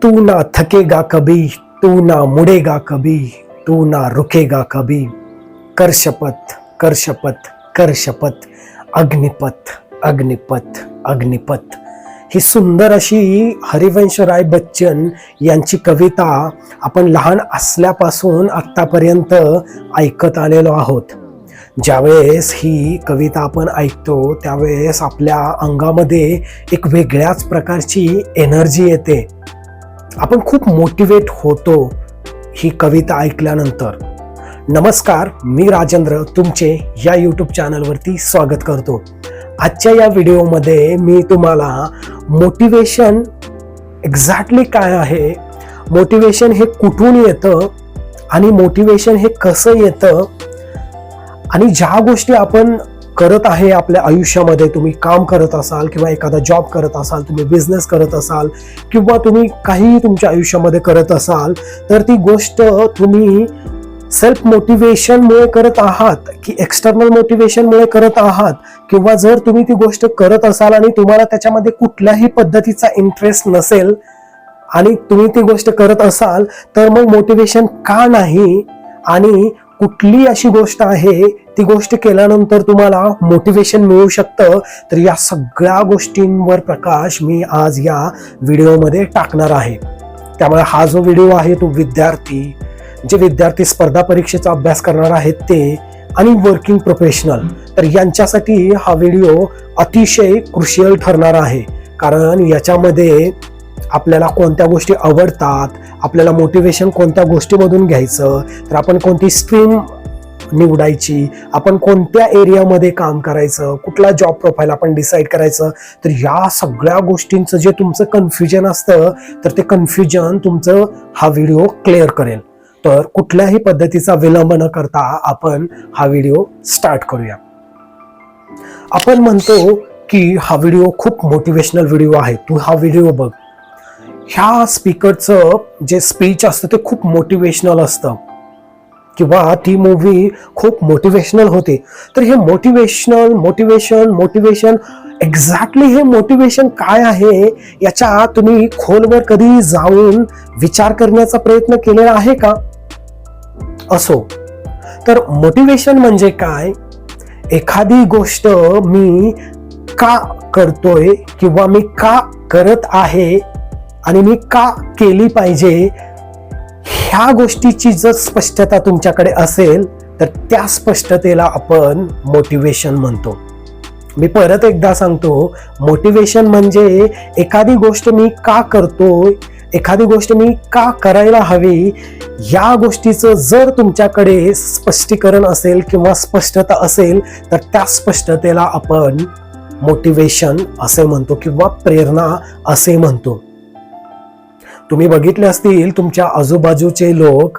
तू ना थकेगा कभी, तू ना मुड़ेगा कभी, तू ना रुकेगा कभी, कर शपथ कर शपथ कर शपथ, अग्निपथ अग्निपथ अग्निपथ. ही सुंदर अशी हरिवंशराय बच्चन यांची कविता आपण लहान असल्यापासून आत्तापर्यंत ऐकत आलेलो आहोत. ज्यावेळेस ही कविता आपण ऐकतो त्यावेळेस आपल्या अंगामध्ये एक वेगळ्याच प्रकारची एनर्जी येते. आपण खूप मोटिवेट होतो ही कविता ऐकल्यानंतर. नमस्कार, मी राजेंद्र तुमचे या यूट्यूब चॅनलवरती स्वागत करतो. आजच्या या व्हिडिओमध्ये मी तुम्हाला मोटिवेशन एक्झॅक्टली काय आहे, मोटिवेशन हे कुठून येतं आणि मोटिवेशन हे कसं येतं, आणि ज्या गोष्टी आपण करत आहे आपल्या आयुष्यामध्ये, तुम्ही काम करत असाल किंवा एखादा जॉब करत असाल, तुम्ही बिझनेस करत असाल किंवा तुम्ही काही तुमच्या आयुष्यामध्ये करत असाल, तर ती गोष्ट तुम्ही सेल्फ मोटिवेशनमुळे करत आहात की एक्सटर्नल मोटिवेशनमुळे करत आहात, किंवा जर तुम्ही ती गोष्ट करत असाल आणि तुम्हाला त्याच्यामध्ये कुठल्याही पद्धतीचा इंटरेस्ट नसेल आणि तुम्ही ती गोष्ट करत असाल, तर मग मोटिवेशन का नाही आणि कुठली अशी गोष्ट आहे ती गोष्ट केल्यानंतर तुम्हाला मोटिवेशन मिळू शकतं. तर या सगळ्या गोष्टींवर प्रकाश मी आज या व्हिडिओमध्ये टाकणार आहे. त्यामुळे हा जो व्हिडिओ आहे तो जे विद्यार्थी स्पर्धा परीक्षेचा अभ्यास करणार आहेत ते आणि वर्किंग प्रोफेशनल, तर यांच्यासाठी हा व्हिडिओ अतिशय क्रुशियल ठरणार आहे. कारण याच्यामध्ये आपल्याला कोणत्या गोष्टी आवडतात, आपल्याला मोटिवेशन कोणत्या गोष्टीमधून घ्यायचं, तर आपण कोणती स्ट्रीम निवडायची, आपण कोणत्या एरियामध्ये काम करायचं, कुठला जॉब प्रोफाईल आपण डिसाईड करायचं, तर या सगळ्या गोष्टींचं जे तुमचं कन्फ्युजन असतं, तर ते कन्फ्युजन तुमचं हा व्हिडिओ क्लिअर करेल. तर कुठल्याही पद्धतीचा विलंब न करता आपण हा व्हिडिओ स्टार्ट करूया. आपण म्हणतो की हा व्हिडिओ खूप मोटिवेशनल व्हिडिओ आहे, तू हा व्हिडिओ बघ. ह्या स्पीकरचं जे स्पीच असतं ते खूप मोटिवेशनल असतं, किंवा ती मूवी खूप मोटिवेशनल होते. तर हे मोटिवेशन एक्झॅक्टली हे मोटिवेशन काय आहे याच्या तुम्ही खोलवर कधी जाऊन विचार करण्याचा प्रयत्न केलेला आहे का? असो, तर मोटिवेशन म्हणजे काय? एखादी गोष्ट मी का करतोय किंवा मी का करत आहे आणि मी का केली पाहिजे, ह्या गोष्टीची जर स्पष्टता तुमच्याकडे असेल तर त्या स्पष्टतेला आपण मोटिवेशन म्हणतो. मी परत एकदा सांगतो, मोटिवेशन म्हणजे एखादी गोष्ट मी का करतोय, एखादी गोष्ट मी का करायला हवी, या गोष्टीचं जर तुमच्याकडे स्पष्टीकरण असेल किंवा स्पष्टता असेल तर त्या स्पष्टतेला आपण मोटिवेशन असे म्हणतो किंवा प्रेरणा असे म्हणतो. तुम्ही बघितले असतील तुमच्या आजूबाजूचे लोक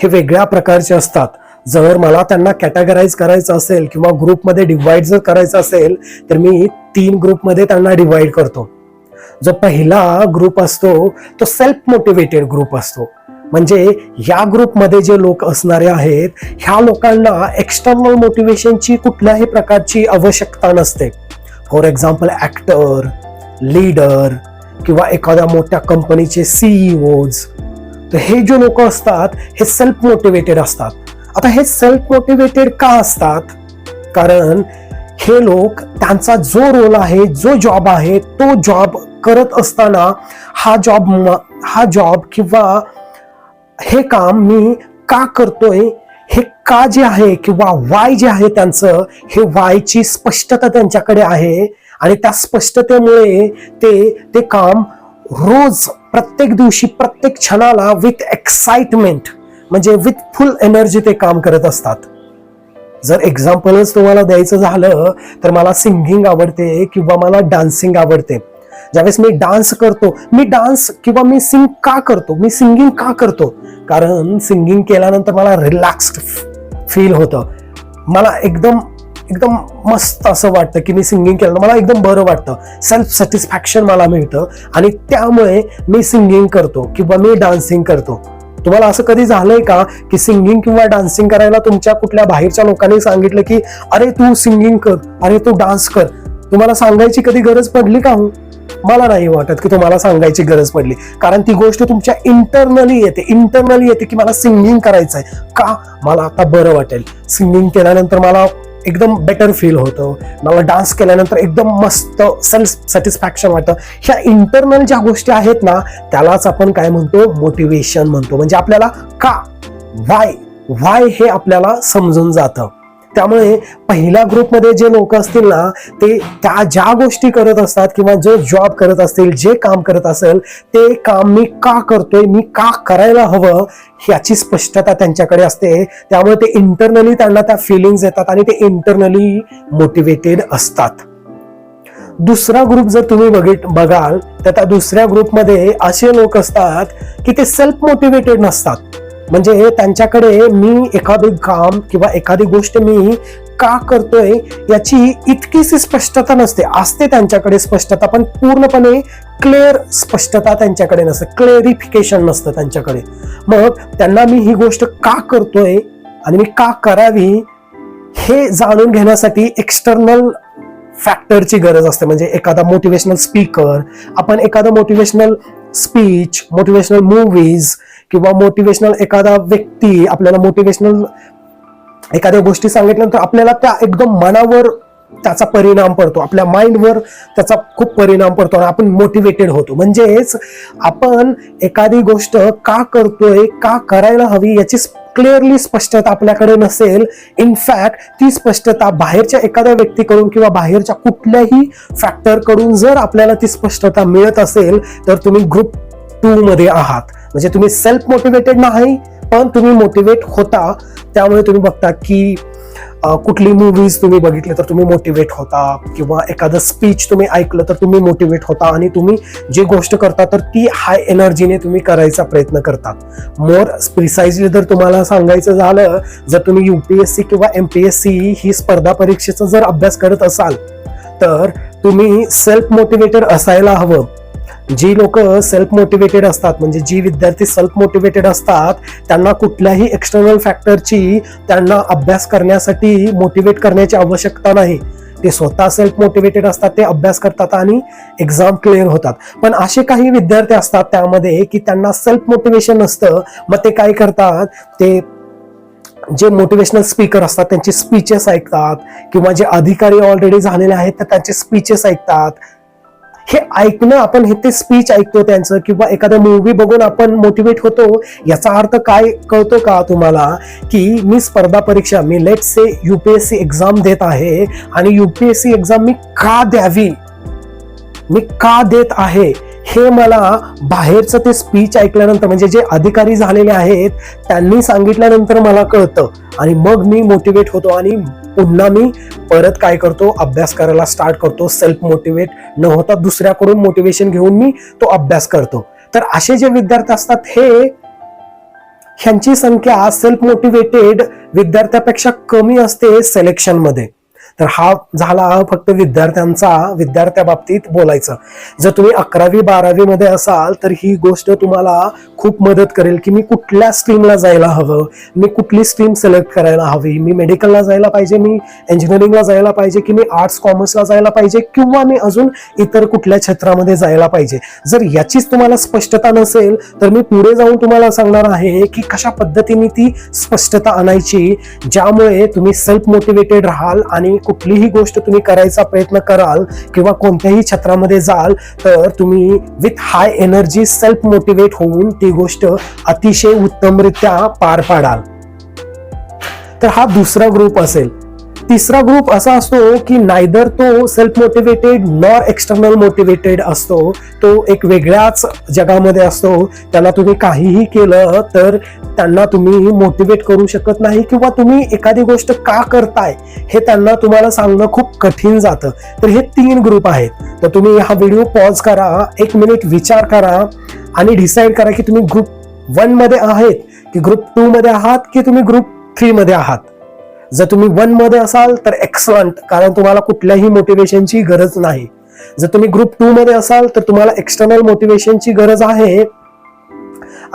हे वेगळ्या प्रकारचे असतात. जर मला त्यांना कॅटेगराईज करायचं असेल किंवा ग्रुपमध्ये डिवाइड जर करायचं असेल तर मी 3 ग्रुपमध्ये त्यांना डिवाइड करतो. जो पहिला ग्रुप असतो तो सेल्फ मोटिवेटेड ग्रुप असतो. म्हणजे या ग्रुपमध्ये जे लोक असणारे आहेत ह्या लोकांना एक्सटर्नल मोटिवेशनची कुठल्याही प्रकारची आवश्यकता नसते. फॉर एक्झाम्पल ऍक्टर, लीडर किंवा एखाद्या मोठ्या कंपनीचे सीईओज, तर हे जे लोक असतात हे सेल्फ मोटिवेटेड असतात. आता हे सेल्फ मोटिवेटेड का असतात? कारण हे लोक त्यांचा जो रोल आहे, जो जॉब आहे, तो जॉब करत असताना हा जॉब किंवा हे काम मी का करतोय, हे का जे आहे किंवा वाय जे आहे त्यांचं, हे वायची स्पष्टता त्यांच्याकडे आहे आणि त्या स्पष्टतेमुळे ते काम रोज, प्रत्येक दिवशी, प्रत्येक क्षणाला विथ एक्साइटमेंट म्हणजे विथ फुल एनर्जी ते काम करत असतात. जर एक्झाम्पलच तुम्हाला द्यायचं झालं तर मला सिंगिंग आवडते किंवा मला डान्सिंग आवडते. ज्यावेळेस मी डान्स करतो, मी सिंग का करतो, मी सिंगिंग का करतो? कारण सिंगिंग केल्यानंतर मला रिलॅक्स्ड फील होतं, मला एकदम मस्त असं वाटतं की मी सिंगिंग केलं, मला एकदम बरं वाटतं, सेल्फ सॅटिस्फॅक्शन मला मिळतं आणि त्यामुळे मी सिंगिंग करतो किंवा मी डान्सिंग करतो. तुम्हाला असं कधी झालंय का की सिंगिंग किंवा डान्सिंग करायला तुमच्या कुठल्या बाहेरच्या लोकांनी सांगितलं की अरे तू सिंगिंग कर, अरे तू डान्स कर, तुम्हाला सांगायची कधी गरज पडली का? मला नाही वाटत की तुम्हाला सांगायची गरज पडली, कारण ती गोष्ट तुमच्या इंटरनली येते की मला सिंगिंग करायचं आहे. का? मला आता बरं वाटेल, सिंगिंग केल्यानंतर मला एकदम बेटर फील होतं, मला डान्स केल्यानंतर एकदम मस्त सेल्फ सॅटिस्फॅक्शन वाटतं. ह्या इंटरनल ज्या गोष्टी आहेत ना, त्यालाच आपण काय म्हणतो, मोटिवेशन म्हणतो. म्हणजे आपल्याला का, वाय हे आपल्याला समजून जातं. त्यामुळे पहिल्या ग्रुपमध्ये जे लोक असतील ना, ते त्या ज्या गोष्टी करत असतात किंवा जो जॉब करत असतील, जे काम करत असेल, ते काम मी का करतोय, मी का करायला हवं, ह्याची स्पष्टता त्यांच्याकडे असते. त्यामुळे ते इंटरनली त्यांना त्या फिलिंग्स येतात आणि ते इंटरनली मोटिवेटेड असतात. दुसरा ग्रुप जर तुम्ही बघाल तर त्या दुसऱ्या ग्रुपमध्ये असे लोक असतात की ते सेल्फ मोटिवेटेड नसतात. म्हणजे त्यांच्याकडे मी एखादं काम किंवा एखादी गोष्ट मी का करतोय याची इतकीशी स्पष्टता नसते. असते त्यांच्याकडे स्पष्टता, पण पूर्णपणे क्लिअर स्पष्टता त्यांच्याकडे नसते, क्लिअरिफिकेशन नसतं त्यांच्याकडे. मग त्यांना मी ही गोष्ट का करतोय आणि मी का करावी हे जाणून घेण्यासाठी एक्सटर्नल फॅक्टरची गरज असते. म्हणजे एखादा मोटिवेशनल स्पीकर, आपण एखादा मोटिवेशनल स्पीच, मोटिवेशनल मूवीज किंवा मोटिवेशनल एखादा व्यक्ती आपल्याला मोटिवेशनल एखाद्या गोष्टी सांगितल्यानंतर आपल्याला त्या एकदम मनावर त्याचा परिणाम पडतो, आपल्या माइंडवर त्याचा खूप परिणाम पडतो आणि आपण मोटिवेटेड होतो. म्हणजेच आपण एखादी गोष्ट का करतोय, का करायला हवी याची क्लिअरली स्पष्टता आपल्याकडे नसेल. इनफॅक्ट ती स्पष्टता बाहेरच्या एखाद्या व्यक्तीकडून किंवा बाहेरच्या कुठल्याही फॅक्टरकडून जर आपल्याला ती स्पष्टता मिळत असेल तर तुम्ही ग्रुप 2 मध्ये आहात. म्हणजे तुम्ही सेल्फ मोटिवेटेड नाही, पण तुम्ही मोटिवेट होता. त्यामुळे तुम्ही बघता की कुठली मूवीज तुम्ही बघितले तर तुम्ही मोटिवेट होता, किंवा एखादं स्पीच तुम्ही ऐकलं तर तुम्ही मोटिवेट होता आणि तुम्ही जी गोष्ट करता तर ती हाय एनर्जीने तुम्ही करायचा प्रयत्न करतात. मोर प्रिसाइजली जर तुम्हाला सांगायचं झालं, जर तुम्ही UPSC किंवा MPSC ही स्पर्धा परीक्षेचा जर अभ्यास करत असाल तर तुम्ही सेल्फ मोटिवेटेड असायला हवं. जी लोक सेल्फ मोटिवेटेड असतात, म्हणजे जी विद्यार्थी सेल्फ मोटिवेटेड असतात, त्यांना कुठल्याही एक्सटर्नल फॅक्टरची त्यांना अभ्यास करण्यासाठी मोटिवेट करण्याची आवश्यकता नाही. ते स्वतः सेल्फ मोटिवेटेड असतात, ते अभ्यास करतात आणि एक्झाम क्लिअर होतात. पण असे काही विद्यार्थी असतात त्यामध्ये की त्यांना सेल्फ मोटिवेशन नसतं. मग ते काय करतात, ते जे मोटिवेशनल स्पीकर असतात त्यांचे स्पीचेस ऐकतात, किंवा जे अधिकारी ऑलरेडी झालेले आहेत तर त्यांचे स्पीचेस ऐकतात. हे ऐकणं, आपण हे ते स्पीच ऐकतो त्यांचं किंवा एखाद्या मूवी बघून आपण मोटिवेट होतो, याचा अर्थ काय कळतो का तुम्हाला, की मी स्पर्धा परीक्षा, मी लेट्स से UPSC एक्झाम देत आहे आणि UPSC एक्झाम मी का द्यावी, मी का देत आहे हे मला बाहेरचं ते स्पीच ऐकल्यानंतर, म्हणजे जे अधिकारी झालेले आहेत त्यांनी सांगितल्यानंतर मला कळतं आणि मग मी मोटिवेट होतो आणि पुन्हा मी परत काय करतो, अभ्यास करायला स्टार्ट करतो. सेल्फ मोटिवेट न होता दुसऱ्याकडून मोटिवेशन घेऊन मी तो अभ्यास करतो. तर असे जे विद्यार्थी असतात ह्यांची संख्या सेल्फ मोटिवेटेड विद्यार्थ्यापेक्षा कमी असते सिलेक्शन मध्ये. तर हा झाला फक्त विद्यार्थ्या बाबतीत बोलायचं. जर तुम्ही 11वी 12वी मध्ये असाल तर ही गोष्ट तुम्हाला खूप मदत करेल की मी कुठल्या स्ट्रीमला जायला हवं, मी कुठली स्ट्रीम सिलेक्ट करायला हवी, मी मेडिकलला जायला पाहिजे, मी इंजिनिअरिंगला जायला पाहिजे, की मी आर्ट्स कॉमर्सला जायला पाहिजे, किंवा मी अजून इतर कुठल्या क्षेत्रामध्ये जायला पाहिजे. जर याचीच तुम्हाला स्पष्टता नसेल तर मी पुढे जाऊन तुम्हाला सांगणार आहे की कशा पद्धतीने ती स्पष्टता आणायची, ज्यामुळे तुम्ही सेल्फ मोटिवेटेड राहाल आणि कुठलीही गोष्ट तुम्ही करायचा प्रयत्न कराल किंवा कोणत्याही क्षेत्रामध्ये जाल तर तुम्ही with high energy self motivate होऊन ती गोष्ट अतिशय उत्तमरित्या पार पाडाल. तर हा दुसरा ग्रुप असेल. तिसरा ग्रुप असा असतो की नायदर तो self motivated nor external motivated असतो. तो एक वेगळ्याच जगामध्ये असतो. त्याला तुम्ही काहीही केलं तर त्यांना तुम्ही मोटिवेट करू शकत नाही, किंवा तुम्ही एखादी गोष्ट का करताय हे त्यांना तुम्हाला सांगणं खूप कठीण जातं. तर हे 3 ग्रुप आहेत. तर तुम्ही हा व्हिडिओ पॉज करा, 1 मिनिट विचार करा आणि डिसाईड करा की तुम्ही ग्रुप 1 मध्ये आहेत की ग्रुप 2 मध्ये आहात की तुम्ही ग्रुप 3 मध्ये आहात. जर तुम्ही 1 मध्ये असाल तर एक्सलंट, कारण तुम्हाला कुठल्याही मोटिवेशनची गरज नाही. जर तुम्ही ग्रुप 2 मध्ये असाल तर तुम्हाला एक्सटर्नल मोटिवेशनची गरज आहे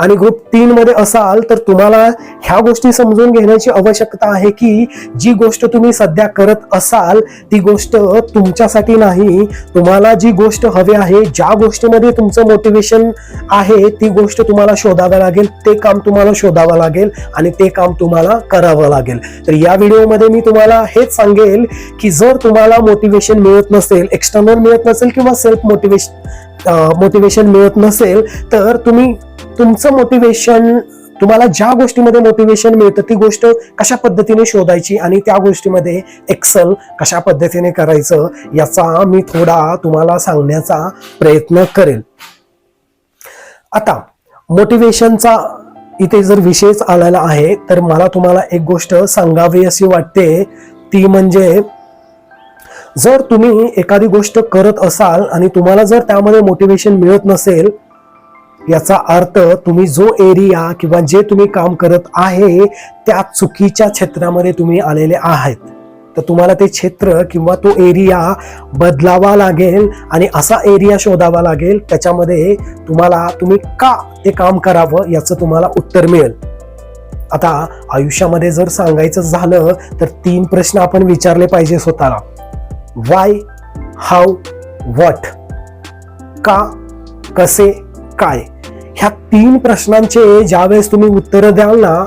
आणि ग्रुप 3 मध्ये असाल तर तुम्हाला ह्या गोष्टी समजून घेण्याची आवश्यकता आहे की जी गोष्ट तुम्ही सध्या करत असाल ती गोष्ट तुमच्यासाठी नाही. तुम्हाला जी गोष्ट हवी आहे, ज्या गोष्टीमध्ये तुमचं मोटिवेशन आहे ती गोष्ट तुम्हाला शोधावं लागेल, ते काम तुम्हाला शोधावं लागेल आणि ते काम तुम्हाला करावं लागेल. तर या व्हिडिओमध्ये मी तुम्हाला हेच सांगेल की जर तुम्हाला मोटिवेशन मिळत नसेल, एक्सटर्नल मिळत नसेल किंवा सेल्फ मोटिवेशन मिळत नसेल, तर तुम्ही तुमचं मोटिवेशन, तुम्हाला ज्या गोष्टीमध्ये मोटिवेशन मिळतं ती गोष्ट कशा पद्धतीने शोधायची आणि त्या गोष्टीमध्ये एक्सेल कशा पद्धतीने करायचं याचा मी थोडा तुम्हाला सांगण्याचा प्रयत्न करेल. आता मोटिवेशनचा इथे जर विषयच आलेला आहे तर मला तुम्हाला एक गोष्ट सांगावी अशी वाटते, ती म्हणजे जर तुम्ही एखादी गोष्ट करत असाल आणि तुम्हाला जर त्यामध्ये मोटिवेशन मिळत नसेल, याचा अर्थ तुम्ही जो एरिया किंवा जे तुम्ही काम करत आहे त्या चुकीच्या क्षेत्रामध्ये तुम्ही आलेले आहात. तर तुम्हाला ते क्षेत्र किंवा तो एरिया बदलावा लागेल आणि असा एरिया शोधावा लागेल त्याच्यामध्ये तुम्ही का ते काम करावं याचं तुम्हाला उत्तर मिळेल. आता आयुष्यामध्ये जर सांगायचं झालं तर 3 प्रश्न आपण विचारले पाहिजे स्वतःला. Y, how, what. का, कसे, काय. ह्या 3 प्रश्नांचे ज्यावेळेस तुम्ही उत्तर द्याल ना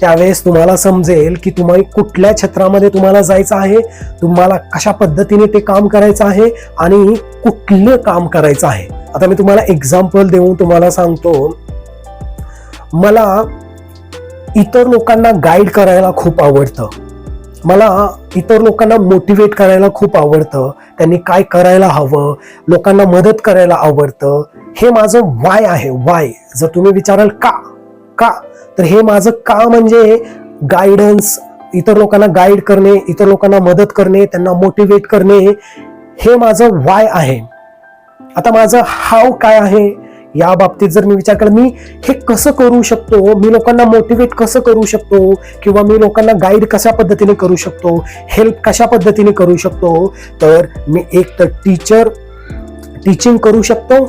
त्यावेळेस तुम्हाला समजेल की तुम्ही कुठल्या क्षेत्रामध्ये तुम्हाला जायचं आहे, तुम्हाला कशा पद्धतीने ते काम करायचं आहे आणि कुठलं काम करायचं आहे. आता मी तुम्हाला एक्झाम्पल देऊन तुम्हाला सांगतो. मला इतर लोकांना गाईड करायला खूप आवडतं, मला इतर लोकांना मोटिवेट करायला खूप आवडतं, त्यांनी काय करायला हवं, लोकांना मदत करायला आवडतं. हे माझं वाय आहे. वाय जर तुम्ही विचाराल का तर हे माझं का म्हणजे गायडन्स, इतर लोकांना गाईड करणे, इतर लोकांना मदत करणे, त्यांना मोटिवेट करणे, हे माझं वाय आहे. आता माझं हाव काय आहे या बाबतीत जर मी विचार केला, मी हे कसं करू शकतो, मी लोकांना मोटिवेट कसं करू शकतो किंवा मी लोकांना गाईड कशा पद्धतीने करू शकतो, हेल्प कशा पद्धतीने करू शकतो, तर मी एक तर टीचिंग करू शकतो,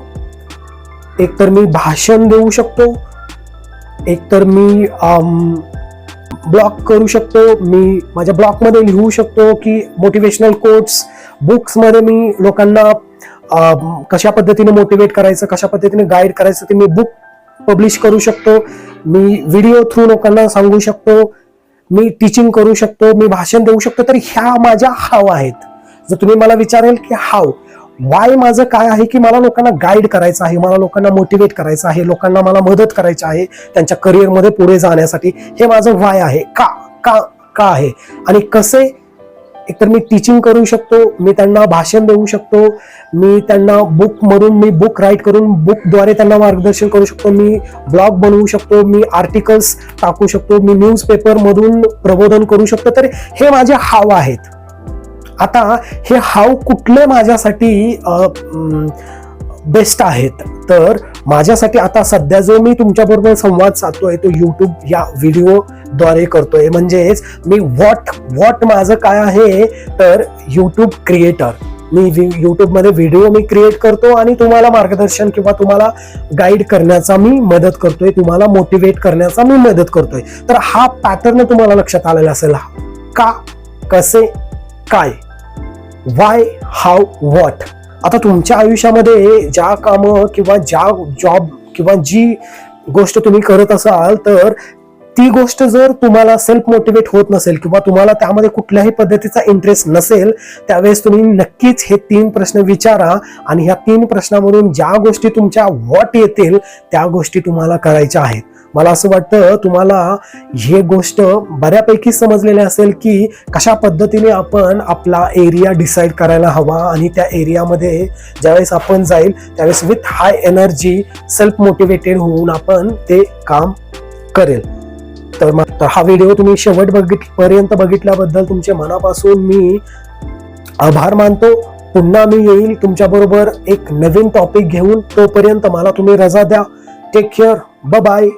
एक तर मी भाषण देऊ शकतो, एक तर मी ब्लॉग करू शकतो, मी माझ्या ब्लॉगमध्ये लिहू शकतो की मोटिवेशनल कोट्स, बुक्समध्ये मी लोकांना कशा पद्धतीने मोटिवेट करायचं, कशा पद्धतीने गाईड करायचं ते मी बुक पब्लिश करू शकतो, मी व्हिडिओ थ्रू लोकांना सांगू शकतो, मी टीचिंग करू शकतो, मी भाषण देऊ शकतो. तर ह्या माझ्या हाव आहेत. जर तुम्ही मला विचारेल की हाव, वाय माझं काय आहे की मला लोकांना गाईड करायचं आहे, मला लोकांना मोटिवेट करायचं आहे, लोकांना मला मदत करायची आहे त्यांच्या करिअरमध्ये पुढे जाण्यासाठी, हे माझं वाय आहे. का आहे. आणि कसे, एकतर मी टीचिंग करू शकतो, मी त्यांना भाषण देऊ शकतो, मी त्यांना मी बुक राईट करून बुकद्वारे त्यांना मार्गदर्शन करू शकतो, मी ब्लॉग बनवू शकतो, मी आर्टिकल्स टाकू शकतो, मी न्यूजपेपर मधून प्रबोधन करू शकतो. तर हे माझे हाव आहेत. आता हे हाव कुठले माझ्यासाठी बेस्ट आहेत, तर माझ्यासाठी आता सध्या जो मी तुमच्याबरोबर संवाद साधतोय तो युट्यूब या व्हिडिओद्वारे करतोय. म्हणजेच मी व्हॉट माझं काय आहे तर युट्यूब क्रिएटर. मी युट्यूबमध्ये व्हिडिओ मी क्रिएट करतो आणि तुम्हाला मार्गदर्शन किंवा तुम्हाला गाईड करण्याचा मी मदत करतोय, तुम्हाला मोटिवेट करण्याचा मी मदत करतोय. तर हा पॅटर्न तुम्हाला लक्षात आलेला असेल. का, कसे, काय, वाय, हाऊ, व्हॉट. आता तुमच्या आयुष्यामध्ये ज्या कामं किंवा ज्या जॉब किंवा जी गोष्ट तुम्ही करत असाल तर ती गोष्ट जर तुम्हाला सेल्फ मोटिवेट होत नसेल किंवा तुम्हाला त्यामध्ये कुठल्याही पद्धतीचा इंटरेस्ट नसेल, त्यावेळेस तुम्ही नक्कीच हे 3 प्रश्न विचारा आणि ह्या 3 प्रश्नामधून ज्या गोष्टी तुमच्या व्हॉट येतील त्या गोष्टी तुम्हाला करायच्या आहेत. मला असं वाटतं तुम्हाला ही गोष्ट बऱ्यापैकी समजलेली असेल की कशा पद्धतीने आपण आपला एरिया डिसाईड करायला हवा आणि त्या एरियामध्ये ज्यावेळेस आपण जाईल त्यावेळेस with high energy self motivated होऊन आपण ते काम करेल. तर हा व्हिडिओ तुम्ही शेवटपर्यंत बघितल्याबद्दल तुमचे मनापासून मी आभार मानतो. पुन्हा मी येईल तुमच्याबरोबर एक नवीन टॉपिक घेऊन. तोपर्यंत मला तुम्ही रजा द्या. Take care. Bye bye.